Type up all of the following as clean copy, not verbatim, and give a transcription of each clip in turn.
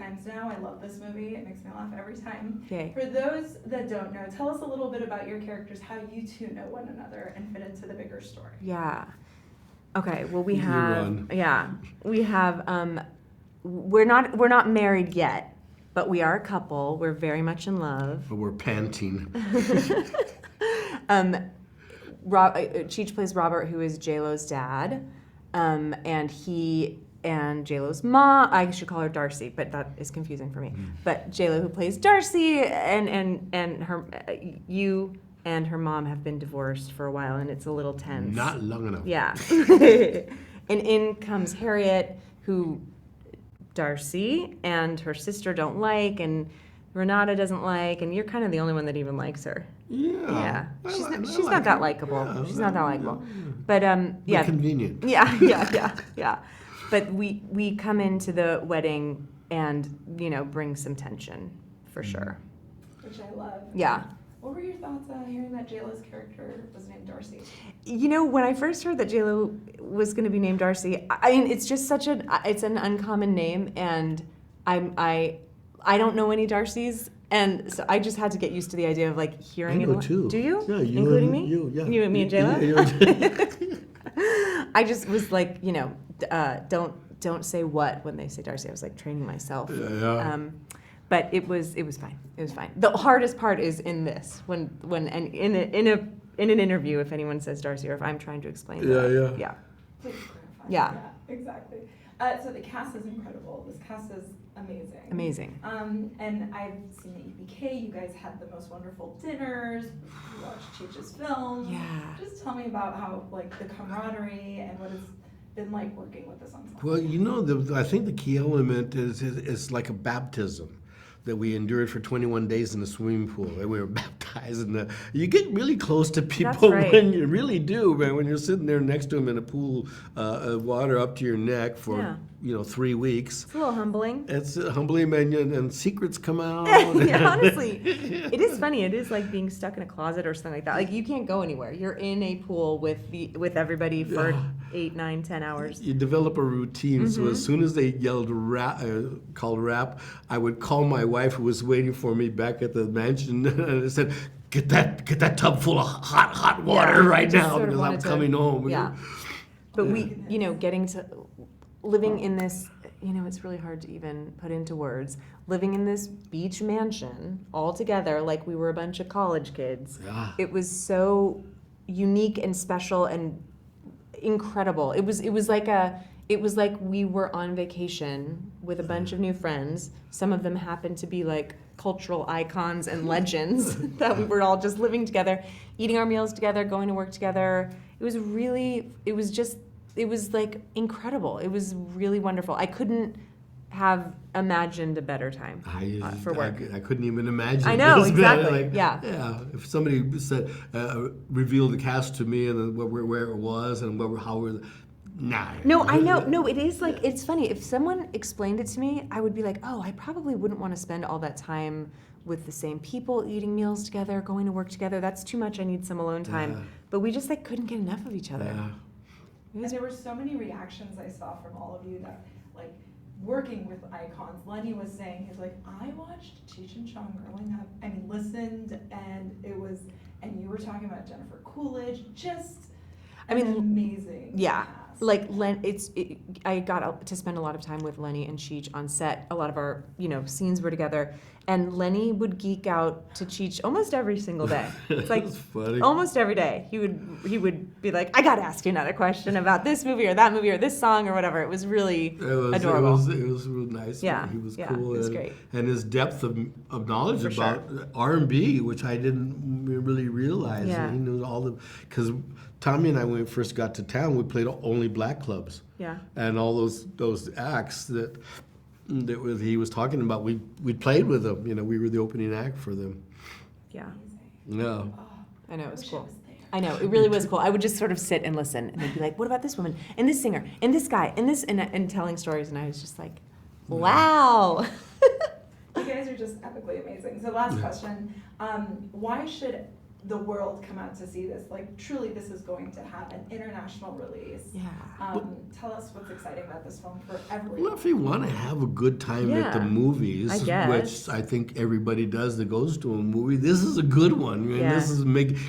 times now. I love this movie. It makes me laugh every time. Okay. For those that don't know, tell us a little bit about your characters, how you two know one another and fit into the bigger story. Yeah. Okay. Well, we have we're not married yet, but we are a couple. We're very much in love. But we're panting. Cheech plays Robert, who is J-Lo's dad, and he and J-Lo's mom. I should call her Darcy, but that is confusing for me. But J-Lo, who plays Darcy, and her, you and her mom have been divorced for a while, and it's a little tense. Not long enough. Yeah. And in comes Harriet, who Darcy and her sister don't like, and Renata doesn't like, and you're kind of the only one that even likes her. Yeah. She's not that likable. Yeah, she's not that likable. But But convenient. Yeah. But we come into the wedding and bring some tension for sure. Which I love. Yeah. What were your thoughts on hearing that J-Lo's character was named Darcy? When I first heard that J-Lo was going to be named Darcy, I mean, it's just it's an uncommon name, and I don't know any Darcys, and so I just had to get used to the idea of like hearing I know too. Do you? Yeah, including me? You, yeah. You and me and J-Lo? Yeah. I just was like, don't say what when they say Darcy. I was like training myself. Yeah. But it was fine. It was fine. The hardest part is in this when and in an interview, if anyone says Darcy or if I'm trying to explain that. Yeah. Please clarify. Yeah. Exactly. So the cast is incredible. This cast is amazing. Amazing. And I've seen the EPK. You guys had the most wonderful dinners. You watched Cheech's films. Yeah. Just tell me about how the camaraderie and what it's been like working with this ensemble. Well, I think the key element is like a baptism that we endured for 21 days in the swimming pool, and we were baptized. And you get really close to people when you really do, man. When you're sitting there next to them in a pool, water up to your neck for 3 weeks. It's a little humbling. It's humbling, man, and secrets come out. Yeah, honestly, it is funny. It is like being stuck in a closet or something like that. Like you can't go anywhere. You're in a pool with everybody for 8, 9, 10 hours. You develop a routine. So as soon as they yelled called rap, I would call my wife who was waiting for me back at the mansion, and I said, "Get that tub full of hot water right now because I'm coming home." Yeah, but we, getting to living in this, it's really hard to even put into words. Living in this beach mansion all together, like we were a bunch of college kids. Yeah. It was so unique and special and incredible. It was like we were on vacation with a bunch of new friends. Some of them happened to be like cultural icons and legends that we were all just living together, eating our meals together, going to work together. It was like incredible. It was really wonderful. I couldn't have imagined a better time for work. I couldn't even imagine. I know, this, exactly. Yeah. If somebody said, revealed the cast to me and then where it was and how we're. Nah. No, I know. No, it is like, it's funny. If someone explained it to me, I would be like, oh, I probably wouldn't want to spend all that time with the same people, eating meals together, going to work together. That's too much. I need some alone time. Yeah. But we just couldn't get enough of each other. Yeah. And there were so many reactions I saw from all of you that, working with icons. Lenny was saying, he's like, I watched Cheech and Chong growing up, and listened, and you were talking about Jennifer Coolidge, amazing. Yeah. Cast. I got to spend a lot of time with Lenny and Cheech on set. A lot of our, scenes were together, and Lenny would geek out to Cheech almost every single day. It's like funny. Almost every day. He would be like, I got to ask you another question about this movie or that movie or this song or whatever. It was really adorable. It was real nice. Yeah. He was cool. It was great. And his depth of knowledge about R&B, which I didn't really realize. Yeah. He knew because Tommy and I, when we first got to town, we played only black clubs. Yeah. And all those acts that he was talking about, we played with them. We were the opening act for them. Yeah. Yeah. I know, it was cool. I know, it really was cool. I would just sort of sit and listen, and they'd be like, what about this woman, and this singer, and this guy, and this, and telling stories, and I was just like, wow. You guys are just epically amazing. So last question, why should the world come out to see this. Like, truly, this is going to have an international release. Yeah. Tell us what's exciting about this film for everyone. Well, if you want to have a good time at the Yeah, movies, I guess. which I think everybody does that goes to a movie, this is a good one. I mean, Yeah. this is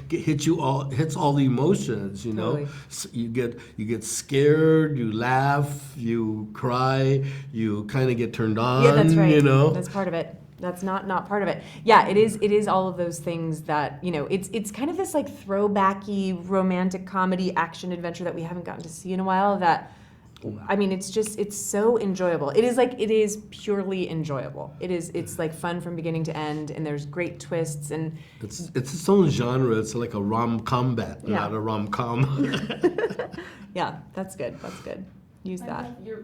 hits all the emotions. You know, Totally. You get scared, you laugh, you cry, you kind of get turned on. Yeah, that's right. You know, That's part of it. That's not part of it. Yeah, it is all of those things that, you know, it's kind of this like throwbacky romantic comedy action adventure that we haven't gotten to see in a while that I mean, it's so enjoyable. It is purely enjoyable. It's like fun from beginning to end, and there's great twists, and it's its own genre. It's like a rom-combat, Yeah. not a rom-com. yeah, that's good. Use I that. love your